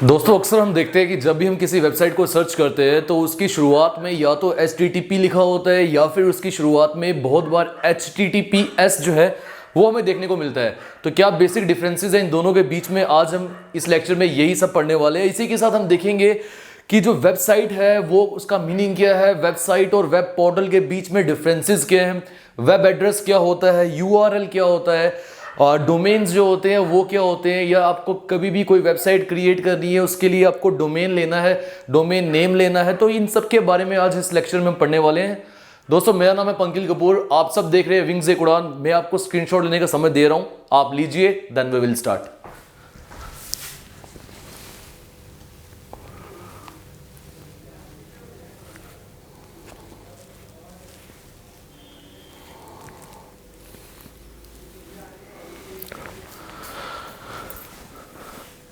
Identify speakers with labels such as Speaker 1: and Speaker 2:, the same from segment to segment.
Speaker 1: दोस्तों अक्सर हम देखते हैं कि जब भी हम किसी वेबसाइट को सर्च करते हैं तो उसकी शुरुआत में या तो HTTP लिखा होता है या फिर उसकी शुरुआत में बहुत बार HTTPS जो है वो हमें देखने को मिलता है। तो क्या बेसिक डिफरेंसेस हैं इन दोनों के बीच में, आज हम इस लेक्चर में यही सब पढ़ने वाले हैं। इसी के साथ हम देखेंगे कि जो वेबसाइट है वो उसका मीनिंग क्या है, वेबसाइट और वेब पोर्टल के बीच में डिफरेंसेस क्या हैं, वेब एड्रेस क्या होता है, URL क्या होता है, और डोमेन्स जो होते हैं वो क्या होते हैं, या आपको कभी भी कोई वेबसाइट क्रिएट करनी है उसके लिए आपको डोमेन लेना है, डोमेन नेम लेना है। तो इन सब के बारे में आज इस लेक्चर में हम पढ़ने वाले हैं। दोस्तों मेरा नाम है पंकिल कपूर, आप सब देख रहे हैं विंग्स एक उड़ान। मैं आपको स्क्रीनशॉट लेने का समय दे रहा हूं, आप लीजिए, देन वी विल स्टार्ट।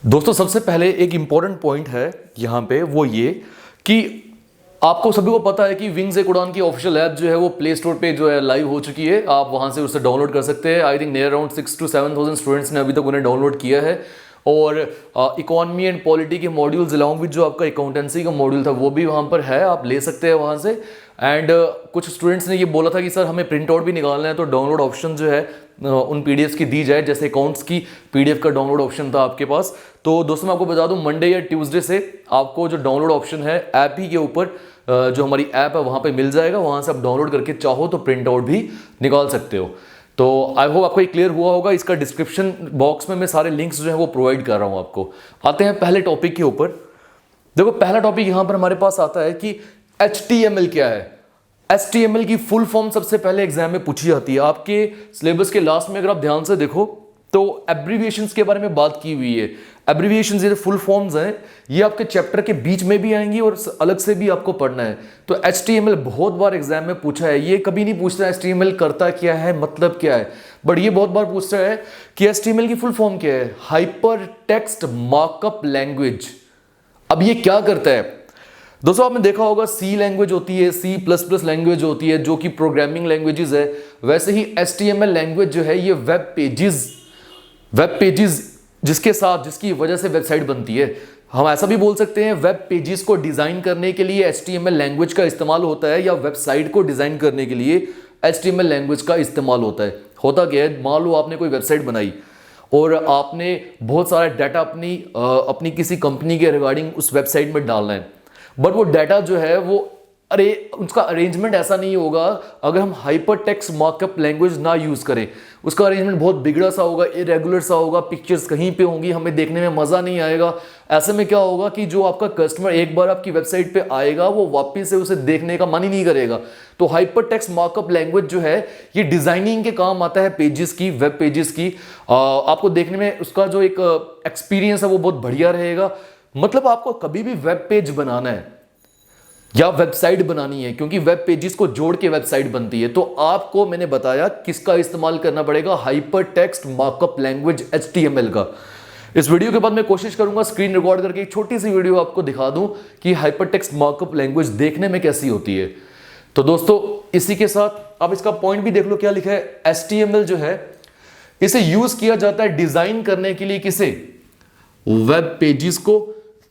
Speaker 1: दोस्तों सबसे पहले एक इंपॉर्टेंट पॉइंट है यहाँ पे, वो ये कि आपको सभी को पता है कि विंग्स एक उड़ान की ऑफिशियल ऐप जो है वो प्ले स्टोर पे जो है लाइव हो चुकी है। आप वहाँ से उसे डाउनलोड कर सकते हैं। I think near around 6,000 to 7,000 students ने अभी तक उन्हें डाउनलोड किया है। और इकोनॉमी एंड पॉलिटी के मॉड्यूल्स अलॉन्ग विद जो आपका अकाउंटेंसी का मॉड्यूल था वो भी वहाँ पर है, आप ले सकते हैं वहाँ से। एंड कुछ स्टूडेंट्स ने ये बोला था कि सर हमें प्रिंट आउट भी निकालना है तो डाउनलोड ऑप्शन जो है उन पीडीएफ्स की दी जाए, जैसे अकाउंट्स की पीडीएफ का डाउनलोड ऑप्शन था आपके पास। तो दोस्तों मैं आपको बता दूं, मंडे या ट्यूसडे से आपको जो डाउनलोड ऑप्शन है ऐप ही के ऊपर जो हमारी ऐप है वहाँ पे मिल जाएगा। वहाँ से आप डाउनलोड करके चाहो तो प्रिंट आउट भी निकाल सकते हो। तो आई होप आपको ये क्लियर हुआ होगा। इसका डिस्क्रिप्शन बॉक्स में मैं सारे लिंक्स जो है वो प्रोवाइड कर रहा हूँ आपको। आते हैं पहले टॉपिक के ऊपर। देखो पहला टॉपिक यहाँ पर हमारे पास आता है कि HTML क्या है। HTML की फुल फॉर्म सबसे पहले एग्जाम में पूछी जाती है। आपके सिलेबस के लास्ट में अगर आप ध्यान से देखो तो एब्रीविएशंस के बारे में बात की हुई है। एब्रीविएशंस ये फुल फॉर्म्स हैं, ये आपके चैप्टर के बीच में भी आएंगी और अलग से भी आपको पढ़ना है। तो HTML बहुत बार एग्जाम में पूछा है। ये कभी नहीं पूछता HTML करता क्या है, मतलब क्या है, बट ये बहुत बार पूछता है कि HTML की फुल फॉर्म क्या है। Hyper text markup language. अब ये क्या करता है दोस्तों, आपने देखा होगा C लैंग्वेज होती है, C++ लैंग्वेज होती है जो कि प्रोग्रामिंग लैंग्वेजेस है। वैसे ही HTML लैंग्वेज जो है ये वेब पेजेस जिसकी वजह से वेबसाइट बनती है। हम ऐसा भी बोल सकते हैं वेब पेजेस को डिजाइन करने के लिए HTML लैंग्वेज का इस्तेमाल होता है, या वेबसाइट को डिजाइन करने के लिए HTML लैंग्वेज का इस्तेमाल होता है। होता क्या है, मान लो आपने कोई वेबसाइट बनाई और आपने बहुत सारा डाटा अपनी किसी कंपनी के रिगार्डिंग उस वेबसाइट में डालना है, बट वो डाटा जो है वो उसका अरेंजमेंट ऐसा नहीं होगा अगर हम हाइपर टेक्स्ट मार्कअप लैंग्वेज ना यूज करें। उसका अरेंजमेंट बहुत बिगड़ा सा होगा, इरेगुलर सा होगा, पिक्चर्स कहीं पे होंगी, हमें देखने में मजा नहीं आएगा। ऐसे में क्या होगा कि जो आपका कस्टमर एक बार आपकी वेबसाइट पे आएगा वो वापस से उसे देखने का मन ही नहीं करेगा। तो हाइपर टेक्स्ट मार्कअप लैंग्वेज जो है ये डिजाइनिंग के काम आता है पेजेस की, वेब पेजेस की। आपको देखने में उसका जो एक एक्सपीरियंस है वो बहुत बढ़िया रहेगा। मतलब आपको कभी भी वेब पेज बनाना है या वेबसाइट बनानी है, क्योंकि वेब पेजेस को जोड़ के वेबसाइट बनती है, तो आपको मैंने बताया किसका इस्तेमाल करना पड़ेगा, hyper text markup language HTML का। इस वीडियो के बाद मैं कोशिश करूंगा स्क्रीन रिकॉर्ड करके एक छोटी सी वीडियो आपको दिखा दूं कि हाइपर टेक्स्ट मार्कअप लैंग्वेज देखने में कैसी होती है। तो दोस्तों इसी के साथ आप इसका पॉइंट भी देख लो, क्या लिखा है। HTML जो है इसे यूज किया जाता है डिजाइन करने के लिए, किसे, वेब पेजेस को।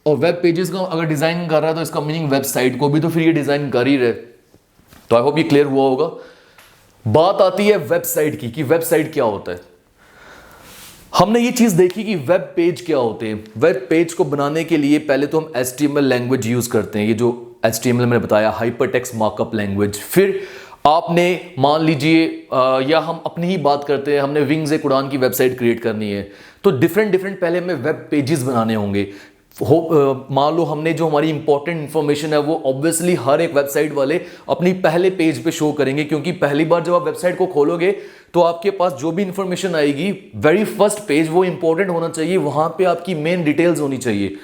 Speaker 1: और वेब पेजेस का अगर डिजाइन कर रहा है तो इसका मीनिंग वेबसाइट को भी तो फिर ये डिजाइन कर ही रहे। तो आई होप ये क्लियर हुआ होगा। बात आती है वेबसाइट की कि वेबसाइट क्या होता है। हमने ये चीज देखी कि वेब पेज क्या होते हैं। वेब पेज को बनाने के लिए पहले तो हम HTML लैंग्वेज यूज करते हैं, ये जो HTML मैंने बताया, हाइपर टेक्स्ट मार्कअप लैंग्वेज। फिर आपने मान लीजिए या हम अपनी ही बात करते हैं, हमने विंग्स एक उड़ान की वेबसाइट क्रिएट करनी है तो डिफरेंट पहले हमें वेब पेजेस बनाने होंगे। मान लो हमने जो हमारी इंपॉर्टेंट इंफॉर्मेशन है वो ऑब्वियसली हर एक वेबसाइट वाले अपनी पहले पेज पे शो करेंगे, क्योंकि पहली बार जब आप वेबसाइट को खोलोगे तो आपके पास जो भी इंफॉर्मेशन आएगी वेरी फर्स्ट पेज वो इंपॉर्टेंट होना चाहिए, वहां पे आपकी मेन डिटेल्स होनी चाहिए।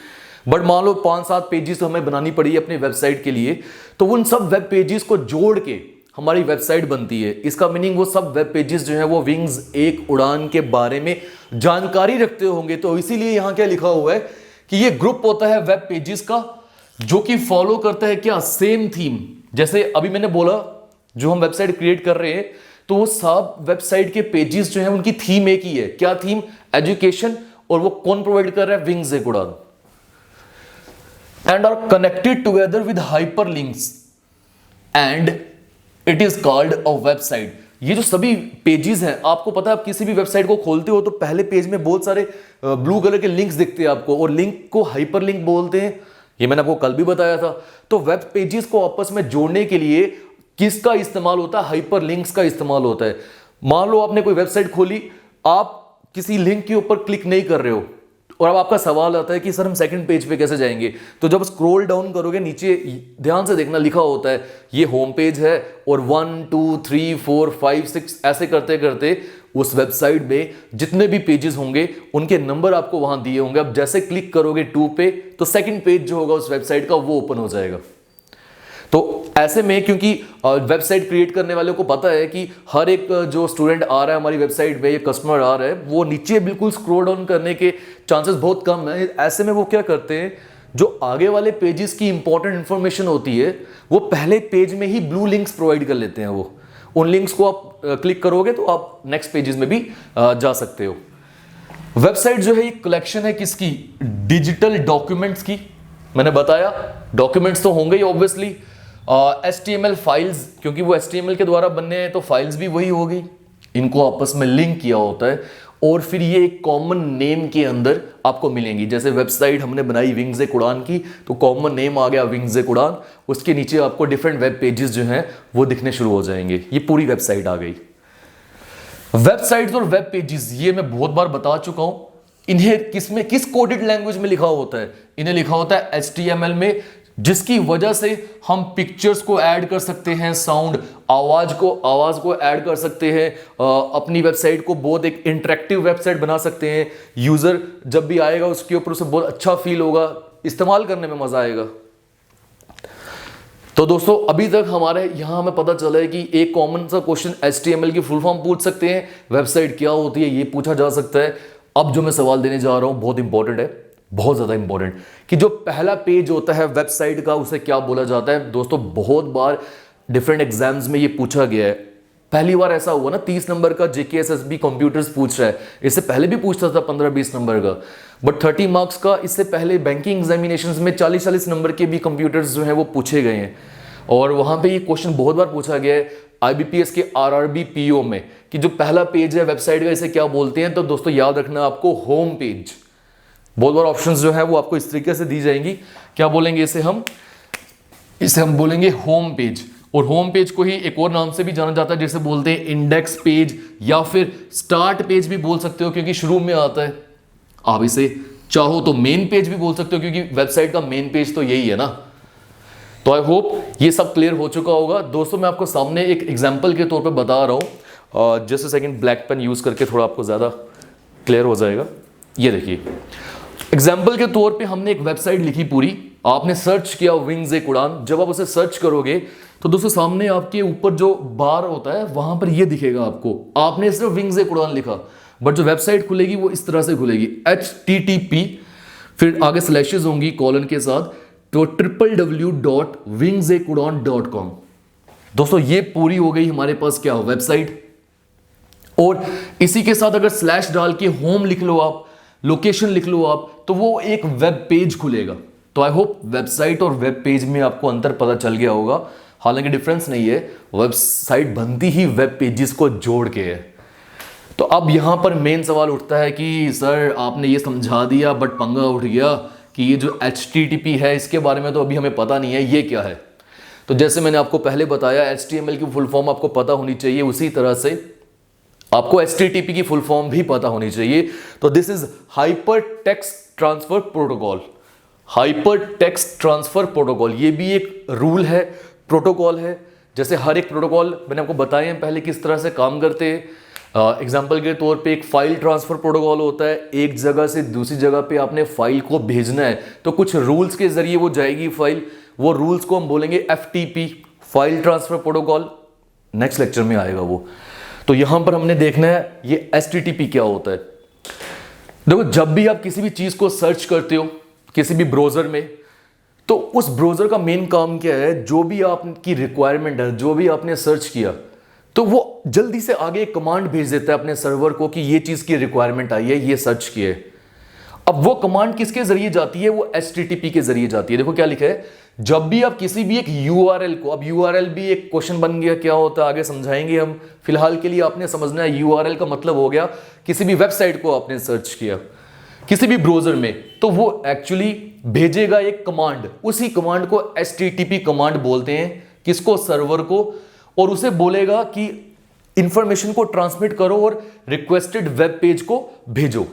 Speaker 1: बट मान लो 5-7 पेजेस तो हमें बनानी पड़ी अपनी वेबसाइट के लिए, तो उन सब वेब पेजेस को जोड़ के हमारी वेबसाइट बनती है। इसका मीनिंग वो सब वेब पेजेस जो है वो विंग्स एक उड़ान के बारे में जानकारी रखते होंगे। तो इसीलिए यहां क्या लिखा हुआ है कि ये ग्रुप होता है वेब पेजेस का जो कि फॉलो करता है क्या, सेम थीम। जैसे अभी मैंने बोला जो हम वेबसाइट क्रिएट कर रहे हैं तो वो सब वेबसाइट के पेजेस जो हैं उनकी थीम एक ही है। क्या थीम, एजुकेशन। और वो कौन प्रोवाइड कर रहा है, विंग्स एक उड़ान। and are connected together with hyperlinks and it is called a website। ये जो सभी पेजेस हैं, आपको पता है आप किसी भी वेबसाइट को खोलते हो तो पहले पेज में बहुत सारे ब्लू कलर के लिंक्स दिखते हैं आपको, और लिंक को हाइपरलिंक बोलते हैं। ये मैंने आपको कल भी बताया था। तो वेब पेजेस को आपस में जोड़ने के लिए किसका इस्तेमाल होता है? हाइपरलिंक्स का इस्तेमाल होता है। मान लो आपने कोई वेबसाइट खोली, आप किसी लिंक के ऊपर क्लिक नहीं कर रहे हो, और अब आपका सवाल आता है कि सर हम सेकंड पेज पे कैसे जाएंगे? तो जब स्क्रॉल डाउन करोगे नीचे ध्यान से देखना, लिखा होता है ये होम पेज है, और 1 2 3 4 5 6 ऐसे करते करते उस वेबसाइट में जितने भी पेजेस होंगे उनके नंबर आपको वहां दिए होंगे। अब जैसे क्लिक करोगे 2 पे तो सेकंड पेज जो होगा उस वेबसाइट का वो ओपन हो जाएगा। तो ऐसे में क्योंकि वेबसाइट क्रिएट करने वालों को पता है कि हर एक जो स्टूडेंट आ रहा है हमारी वेबसाइट पे, ये कस्टमर आ रहा है, वो नीचे बिल्कुल स्क्रॉल डाउन करने के चांसेस बहुत कम है। ऐसे में वो क्या करते हैं, जो आगे वाले पेजेस की इंपॉर्टेंट इंफॉर्मेशन होती है वो पहले पेज में ही ब्लू लिंक्स प्रोवाइड कर लेते हैं। वो उन लिंक्स को आप क्लिक करोगे तो आप नेक्स्ट पेजेस में भी जा सकते हो। वेबसाइट जो है एक कलेक्शन है किसकी? डिजिटल डॉक्यूमेंट्स की। मैंने बताया डॉक्यूमेंट्स तो होंगे ही ऑब्वियसली, HTML फाइल्स, क्योंकि वो HTML के द्वारा बनने हैं तो फाइल्स भी वही होगी। इनको आपस में लिंक किया होता है और फिर ये एक कॉमन नेम के अंदर आपको मिलेंगी। जैसे वेबसाइट हमने बनाई विंग्स ए उड़ान की, तो कॉमन नेम आ गया विंग्स ए उड़ान, उसके नीचे आपको डिफरेंट वेब पेजेस जो हैं वो दिखने शुरू हो जाएंगे। ये पूरी वेबसाइट आ गई। वेबसाइट्स और वेब पेजेस ये मैं बहुत बार बता चुका हूं। इन्हें किस कोडेड लैंग्वेज में लिखा होता है? इन्हें लिखा होता है HTML में, जिसकी वजह से हम पिक्चर्स को ऐड कर सकते हैं, साउंड, आवाज को ऐड कर सकते हैं, अपनी वेबसाइट को बहुत एक इंटरेक्टिव वेबसाइट बना सकते हैं। यूजर जब भी आएगा उसके ऊपर उसे बहुत अच्छा फील होगा, इस्तेमाल करने में मजा आएगा। तो दोस्तों अभी तक हमारे यहां हमें पता चला है कि एक कॉमन सा क्वेश्चन HTML की फुल फॉर्म पूछ सकते हैं, वेबसाइट क्या होती है ये पूछा जा सकता है। अब जो मैं सवाल देने जा रहा हूं बहुत इंपॉर्टेंट है, बहुत ज्यादा इंपॉर्टेंट, कि जो पहला पेज होता है वेबसाइट का उसे क्या बोला जाता है? दोस्तों बहुत बार डिफरेंट एग्जाम्स में ये पूछा गया है। पहली बार ऐसा हुआ ना 30 नंबर का JKSSB कंप्यूटर्स पूछ रहा है, इससे पहले भी पूछता था 15-20 नंबर का, बट 30 मार्क्स का इससे पहले बैंकिंग एग्जामिनेशंस में 40-40 नंबर के भी कंप्यूटर्स जो है वो पूछे गए हैं। और वहां पे ये क्वेश्चन बहुत बार पूछा गया है IBPS के RRB PO में, कि जो पहला पेज है वेबसाइट का इसे क्या बोलते हैं? तो दोस्तों याद रखना आपको होम पेज। बहुत बार ऑप्शंस जो है वो आपको इस तरीके से दी जाएंगी, क्या बोलेंगे इसे हम बोलेंगे होम पेज। और होम पेज को ही एक और नाम से भी जाना जाता है, जिसे बोलते हैं इंडेक्स पेज या फिर स्टार्ट पेज भी बोल सकते हो, क्योंकि शुरू में आता है। आप इसे चाहो तो मेन पेज भी बोल सकते हो, क्योंकि वेबसाइट का मेन पेज तो यही है ना। तो आई होप ये सब क्लियर हो चुका होगा। दोस्तों मैं आपको सामने एक एग्जाम्पल के तौर पर बता रहा हूं, just a second, black pen use करके थोड़ा आपको ज्यादा क्लियर हो जाएगा। ये देखिए एग्जाम्पल के तौर पे हमने एक वेबसाइट लिखी पूरी, आपने सर्च किया विंग्स ए उड़ान। जब आप उसे सर्च करोगे तो दोस्तों सामने आपके ऊपर जो बार होता है वहां पर ये दिखेगा आपको, आपने सिर्फ विंग्स ए उड़ान लिखा, बट जो वेबसाइट खुलेगी वो इस तरह से खुलेगी, HTTP, फिर आगे स्लैशेस होंगी कॉलन के साथ, तो www.wingsequdan.com। दोस्तों ये पूरी हो गई हमारे पास क्या वेबसाइट। और इसी के साथ अगर स्लैश डाल के होम लिख लो आप, लोकेशन लिख लो आप, तो वो एक वेब पेज खुलेगा। तो आई होप वेबसाइट और वेब पेज में आपको अंतर पता चल गया होगा। हालांकि डिफरेंस नहीं है, वेबसाइट बनती ही वेब पेजेस को जोड़ के है। तो अब यहां पर मेन सवाल उठता है कि सर आपने ये समझा दिया, बट पंगा उठ गया कि ये जो HTTP है इसके बारे में तो अभी हमें पता नहीं है, ये क्या है? तो जैसे मैंने आपको पहले बताया HTML की फुल फॉर्म आपको पता होनी चाहिए, उसी तरह से आपको HTTP की फुल फॉर्म भी पता होनी चाहिए। तो this is hyper text transfer protocol. Hyper text transfer protocol ये भी एक रूल है, प्रोटोकॉल है। जैसे हर एक प्रोटोकॉल मैंने आपको बताए हैं पहले किस तरह से काम करते हैं। एग्जाम्पल के तौर पे एक फाइल ट्रांसफर प्रोटोकॉल होता है, एक जगह से दूसरी जगह पे आपने फाइल को भेजना है तो कुछ रूल्स के जरिए वो जाएगी फाइल, वो रूल्स को हम बोलेंगे FTP, file transfer protocol. Next lecture में आएगा वो। तो यहां पर हमने देखना है ये HTTP क्या होता है। देखो जब भी आप किसी भी चीज को सर्च करते हो किसी भी ब्राउजर में, तो उस ब्राउजर का मेन काम क्या है, जो भी आपकी रिक्वायरमेंट है, जो भी आपने सर्च किया, तो वो जल्दी से आगे एक कमांड भेज देता है अपने सर्वर को कि ये चीज की रिक्वायरमेंट आई है, ये सर्च किए। अब वो कमांड किसके जरिए जाती है? वो HTTP के जरिए जाती है। देखो क्या लिखा है, जब भी आप किसी भी एक URL को, अब URL भी एक क्वेश्चन बन गया, क्या होता है आगे समझाएंगे हम, फिलहाल के लिए आपने समझना है URL का मतलब हो गया किसी भी वेबसाइट को आपने सर्च किया किसी भी ब्राउज़र में, तो वो एक्चुअली भेजेगा एक कमांड, उसी कमांड को HTTP कमांड बोलते हैं। किसको? सर्वर को। और उसे बोलेगा कि इंफॉर्मेशन को ट्रांसमिट करो और रिक्वेस्टेड वेब पेज को भेजो।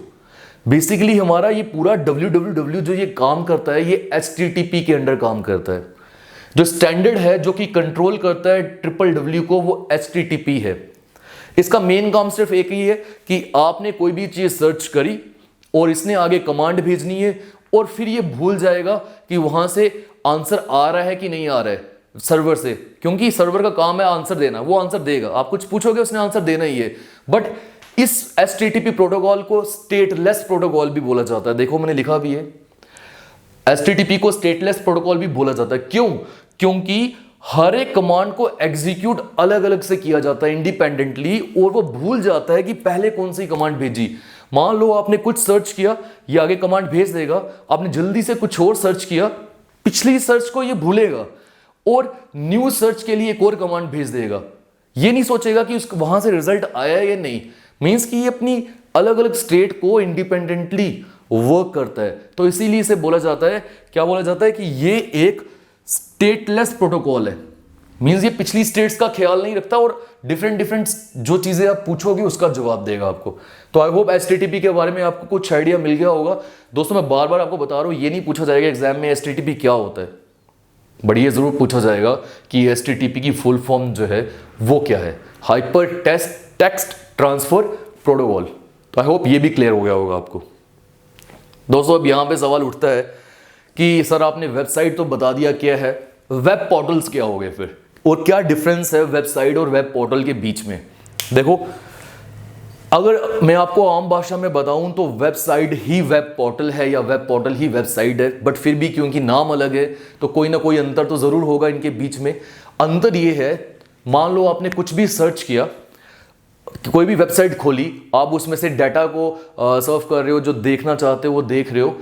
Speaker 1: बेसिकली हमारा ये पूरा www जो ये काम करता है, ये HTTP के अंडर काम करता है। जो स्टैंडर्ड है जो कि कंट्रोल करता है www को, वो HTTP है। इसका मेन काम सिर्फ एक ही है कि आपने कोई भी चीज सर्च करी और इसने आगे कमांड भेजनी है, और फिर ये भूल जाएगा कि वहां से आंसर आ रहा है कि नहीं आ रहा है सर्वर से, क्योंकि सर्वर का काम है आंसर देना। वो आंसर देगा, आप कुछ पूछोगे उसने आंसर देना ही है। बट इस HTTP प्रोटोकॉल को स्टेटलेस प्रोटोकॉल भी बोला जाता है। देखो मैंने लिखा भी है, HTTP को स्टेटलेस प्रोटोकॉल भी बोला जाता है। क्यों? क्योंकि हर एक कमांड को एग्जीक्यूट अलग अलग से किया जाता है इंडिपेंडेंटली, और वो भूल जाता है कि पहले कौन सी कमांड भेजी। मान लो आपने कुछ सर्च किया, ये आगे कमांड भेज देगा, आपने जल्दी से कुछ और सर्च किया, पिछली सर्च को ये भूलेगा और न्यू सर्च के लिए एक और कमांड भेज देगा। ये नहीं सोचेगा कि उसको वहां से रिजल्ट आया या नहीं। मींस कि ये अपनी अलग अलग स्टेट को इंडिपेंडेंटली वर्क करता है। तो इसीलिए इसे बोला जाता है, क्या बोला जाता है कि ये एक स्टेटलेस प्रोटोकॉल है। मींस ये पिछली स्टेट्स का ख्याल नहीं रखता और डिफरेंट जो चीजें आप पूछोगे उसका जवाब देगा आपको। तो आई होप HTTP के बारे में आपको कुछ आइडिया मिल गया होगा। दोस्तों मैं बार बार आपको बता रहा हूं, ये नहीं पूछा जाएगा एग्जाम में HTTP क्या होता है, बट ये जरूर पूछा जाएगा कि HTTP की फुल फॉर्म जो है वो क्या है, हाइपर टेक्स्ट ट्रांसफर प्रोटोकॉल। तो आई होप ये भी क्लियर हो गया होगा आपको। दोस्तों अब यहां पे सवाल उठता है कि सर आपने वेबसाइट तो बता दिया क्या है, वेब पोर्टल्स क्या हो गए फिर, और क्या डिफरेंस है वेबसाइट और वेब पोर्टल के बीच में। देखो अगर मैं आपको आम भाषा में बताऊं तो वेबसाइट ही वेब पोर्टल है या वेब पोर्टल ही वेबसाइट है, बट फिर भी क्योंकि नाम अलग है तो कोई ना कोई अंतर तो जरूर होगा इनके बीच में। अंतर ये है, मान लो आपने कुछ भी सर्च किया, कोई भी वेबसाइट खोली, आप उसमें से डाटा को सर्व कर रहे हो, जो देखना चाहते हो वो देख रहे हो।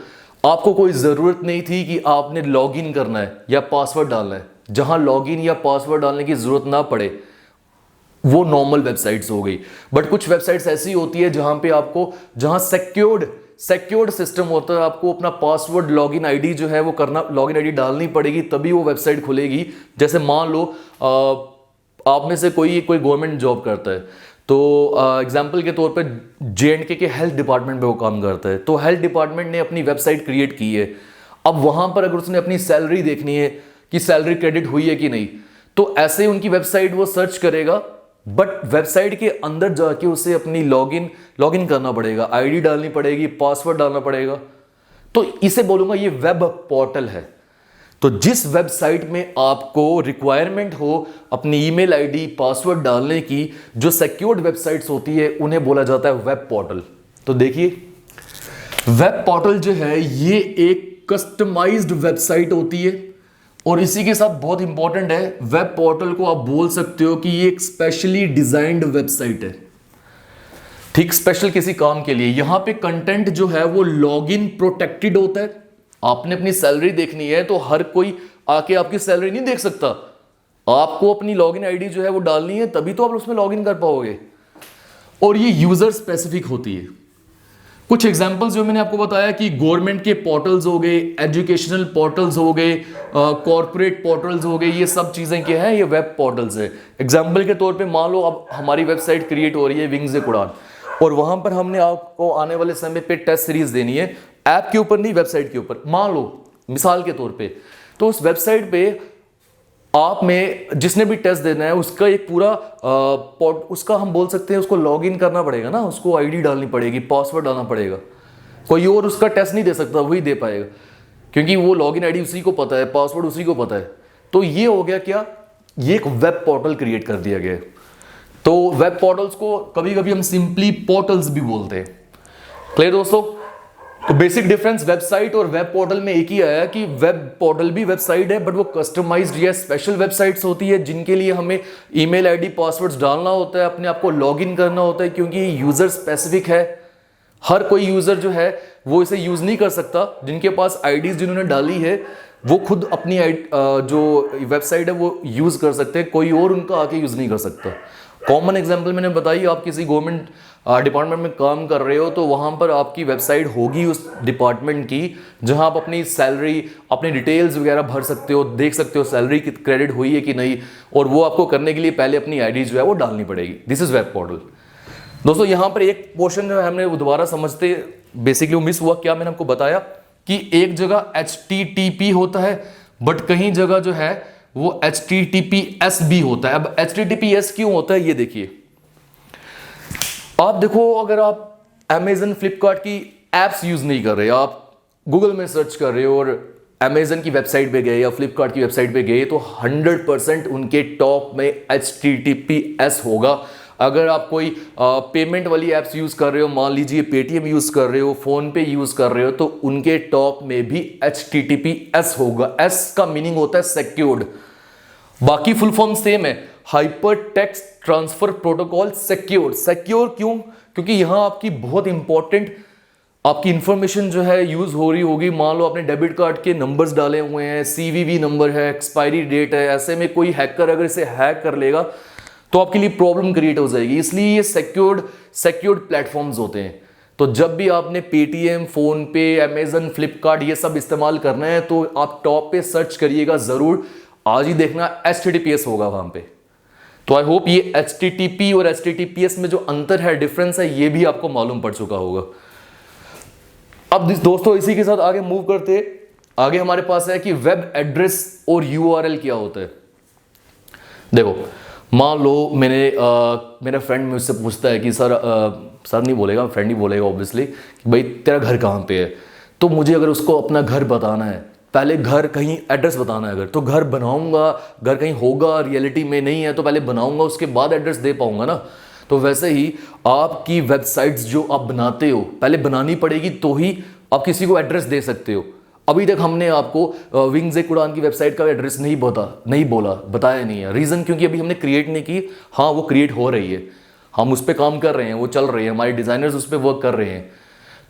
Speaker 1: आपको कोई ज़रूरत नहीं थी कि आपने लॉगिन करना है या पासवर्ड डालना है। जहां लॉगिन या पासवर्ड डालने की ज़रूरत ना पड़े वो नॉर्मल वेबसाइट्स हो गई। बट कुछ वेबसाइट्स ऐसी होती है जहां पे आपको, जहां सिक्योर्ड सिस्टम होता है, आपको अपना पासवर्ड लॉगिन आईडी जो है वो करना, लॉगिन आईडी डालनी पड़ेगी तभी वो वेबसाइट खुलेगी। जैसे मान लो आप में से कोई गवर्नमेंट जॉब करता है, तो एग्जाम्पल के तौर पे J&K के हेल्थ डिपार्टमेंट में वो काम करता है, तो हेल्थ डिपार्टमेंट ने अपनी वेबसाइट क्रिएट की है। अब वहां पर अगर उसने अपनी सैलरी देखनी है कि सैलरी क्रेडिट हुई है कि नहीं, तो ऐसे उनकी वेबसाइट वो सर्च करेगा, बट वेबसाइट के अंदर जाके उसे अपनी लॉगिन करना पड़ेगा, आईडी डालनी पड़ेगी, पासवर्ड डालना पड़ेगा। तो इसे बोलूंगा ये वेब पोर्टल है। तो जिस वेबसाइट में आपको रिक्वायरमेंट हो अपनी ईमेल आईडी पासवर्ड डालने की, जो सिक्योर्ड वेबसाइट्स होती है उन्हें बोला जाता है वेब पोर्टल। तो देखिए वेब पोर्टल जो है ये एक कस्टमाइज्ड वेबसाइट होती है, और इसी के साथ बहुत इंपॉर्टेंट है, वेब पोर्टल को आप बोल सकते हो कि ये एक स्पेशली डिजाइंड वेबसाइट है। ठीक, स्पेशल किसी काम के लिए। यहां पे कंटेंट जो है वो लॉगिन प्रोटेक्टेड होता है। आपने अपनी सैलरी देखनी है तो हर कोई आके आपकी सैलरी नहीं देख सकता, आपको अपनी लॉगिन आईडी जो है वो डालनी है, तभी तो आप उसमें लॉगिन कर पाओगे। और ये यूजर स्पेसिफिक होती है। कुछ एग्जांपल्स जो मैंने आपको बताया कि गवर्नमेंट के पोर्टल्स हो गए, एजुकेशनल पोर्टल्स हो गए, कॉर्पोरेट पोर्टल्स हो गए, ये सब चीजें क्या है, ये वेब पोर्टल्स है। एग्जांपल के तौर पे मान लो अब हमारी वेबसाइट क्रिएट हो रही है विंग्स उड़ान, और वहां पर हमने आपको आने वाले समय पे टेस्ट सीरीज देनी है, ऐप के ऊपर नहीं वेबसाइट के ऊपर। मान लो मिसाल के तौर पे, तो उस वेबसाइट पे आप में जिसने भी टेस्ट देना है उसका एक पूरा उसका हम बोल सकते हैं उसको लॉगिन करना पड़ेगा ना, उसको आईडी डालनी पड़ेगी, पासवर्ड डालना पड़ेगा। कोई और उसका टेस्ट नहीं दे सकता, वही दे पाएगा, क्योंकि वो लॉगिन आईडी उसी को पता है, पासवर्ड उसी को पता है। तो ये हो गया क्या, ये एक वेब पोर्टल क्रिएट कर दिया गया। तो वेब पोर्टल्स को कभी कभी हम सिंपली पोर्टल्स भी बोलते हैं। क्लियर दोस्तों? तो बेसिक डिफरेंस वेबसाइट और वेब पोर्टल में एक ही आया कि वेब पोर्टल भी वेबसाइट है, बट वो कस्टमाइज्ड या स्पेशल वेबसाइट्स होती है जिनके लिए हमें ईमेल आईडी पासवर्ड्स डालना होता है, अपने आप को लॉगिन करना होता है, क्योंकि यूजर स्पेसिफिक है। हर कोई यूजर जो है वो इसे यूज नहीं कर सकता। जिनके पास आईडीज जिन्होंने डाली है वो खुद अपनी जो वेबसाइट है वो यूज कर सकते हैं, कोई और उनका आके यूज नहीं कर सकता। कॉमन एग्जांपल मैंने बताई, आप किसी गवर्नमेंट डिपार्टमेंट में काम कर रहे हो तो वहां पर आपकी वेबसाइट होगी उस डिपार्टमेंट की, जहां आप अपनी सैलरी, अपनी डिटेल्स वगैरह भर सकते हो, देख सकते हो सैलरी की क्रेडिट हुई है कि नहीं, और वो आपको करने के लिए पहले अपनी आईडी जो है वो डालनी पड़ेगी। This is web portal. दोस्तों यहाँ पर एक पोर्शन जो है हमने दोबारा समझते, बेसिकली वो मिस हुआ। क्या मैंने आपको बताया कि एक जगह HTTP होता है बट कहीं जगह जो है वो HTTPS भी होता है। अब HTTPS क्यों होता है ये देखिए, आप देखो अगर आप Amazon फ्लिपकार्ट की एप्स यूज नहीं कर रहे, आप गूगल में सर्च कर रहे हो और Amazon की वेबसाइट पे गए या फ्लिपकार्ट की वेबसाइट पे गए तो 100% उनके टॉप में HTTPS होगा। अगर आप कोई पेमेंट वाली एप्स यूज कर रहे हो, मान लीजिए पेटीएम यूज कर रहे हो, फोन पे यूज कर रहे हो, तो उनके टॉप में भी HTTPS होगा। S का मीनिंग होता है सिक्योर्ड, बाकी फुल फॉर्म सेम है, hyper text transfer protocol secure. Secure क्यों? क्योंकि यहां आपकी बहुत इंपॉर्टेंट आपकी इंफॉर्मेशन जो है यूज हो रही होगी। मान लो आपने डेबिट कार्ड के नंबर्स डाले हुए हैं, CVV नंबर है, एक्सपायरी डेट है, ऐसे में कोई हैकर अगर इसे हैक कर लेगा तो आपके लिए प्रॉब्लम क्रिएट हो जाएगी। इसलिए ये सिक्योर्ड प्लेटफॉर्म्स होते हैं। तो जब भी आपने पेटीएम, फोन पे, Amazon, फ्लिपकार्ट ये सब इस्तेमाल करना है तो आप टॉप पे सर्च करिएगा जरूर, आज ही देखना HTTPS होगा वहां पे। तो आई होप ये HTTP और HTTPS में जो अंतर है, डिफरेंस है, ये भी आपको मालूम पड़ चुका होगा। अब दोस्तों इसी के साथ आगे मूव करते, आगे हमारे पास है कि वेब एड्रेस और URL क्या होता है। देखो मान लो मेरा फ्रेंड मुझसे पूछता है कि सर नहीं बोलेगा, फ्रेंड ही बोलेगा ऑब्वियसली, कि भाई तेरा घर कहाँ पे है। तो मुझे अगर उसको अपना घर बताना है, पहले घर कहीं एड्रेस बताना है, अगर तो घर बनाऊंगा, घर कहीं होगा रियलिटी में नहीं है तो पहले बनाऊंगा, उसके बाद एड्रेस दे पाऊंगा ना। तो वैसे ही आपकी वेबसाइट्स जो आप बनाते हो पहले बनानी पड़ेगी तो ही आप किसी को एड्रेस दे सकते हो। अभी तक हमने आपको विंग्स एक उड़ान की वेबसाइट का एड्रेस नहीं बताया नहीं है। रीजन क्योंकि अभी हमने क्रिएट नहीं की। हाँ वो क्रिएट हो रही है, हम उस पर काम कर रहे हैं, वो चल रही है, हमारे डिजाइनर्स उस पर वर्क कर रहे हैं।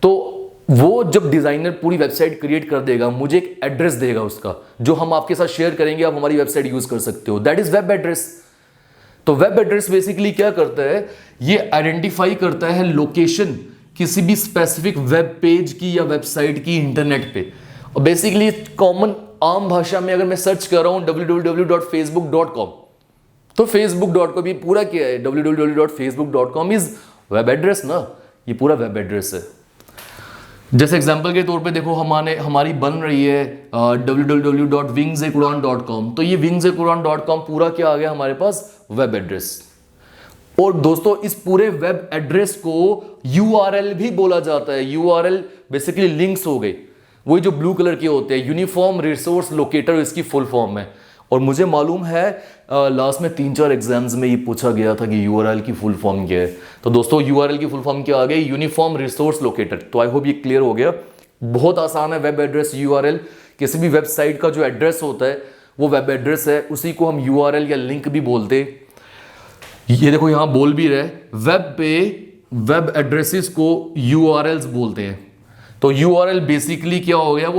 Speaker 1: तो वो जब डिजाइनर पूरी वेबसाइट क्रिएट कर देगा, मुझे एक एड्रेस देगा उसका, जो हम आपके साथ शेयर करेंगे, आप हमारी वेबसाइट यूज कर सकते हो। That is web address. तो वेब एड्रेस बेसिकली क्या करता है, ये आइडेंटिफाई करता है लोकेशन किसी भी स्पेसिफिक वेब पेज की या वेबसाइट की इंटरनेट पे। और बेसिकली कॉमन आम भाषा में अगर मैं सर्च कर रहा हूं www.facebook.com, तो facebook.com ये पूरा क्या है, www.facebook.com इज वेब एड्रेस ना, ये पूरा वेब एड्रेस है। जैसे एग्जांपल के तौर पे देखो हमारी बन रही है www.wingsequran.com, तो ये wingsequran.com पूरा क्या आ गया हमारे पास, वेब एड्रेस। और दोस्तों इस पूरे वेब एड्रेस को URL भी बोला जाता है। URL बेसिकली लिंक्स हो गए, वही जो ब्लू कलर के होते हैं, यूनिफॉर्म रिसोर्स लोकेटर इसकी फुल फॉर्म है। और मुझे मालूम है लास्ट में 3-4 एग्जाम्स में ये पूछा गया था कि URL की फुल फॉर्म क्या है। तो दोस्तों URL की फुल फॉर्म क्या आ गई, यूनिफॉर्म रिसोर्स लोकेटर। तो आई होप ये क्लियर हो गया। बहुत आसान है वेब एड्रेस URL। किसी भी वेबसाइट का जो एड्रेस होता है वो वेब एड्रेस है, उसी को हम URL या लिंक भी बोलते। ये देखो यहां बोल भी रहे, वेब पे वेब एड्रेसेस को URLs बोलते हैं। तो URL बेसिकली क्या हो गया, वो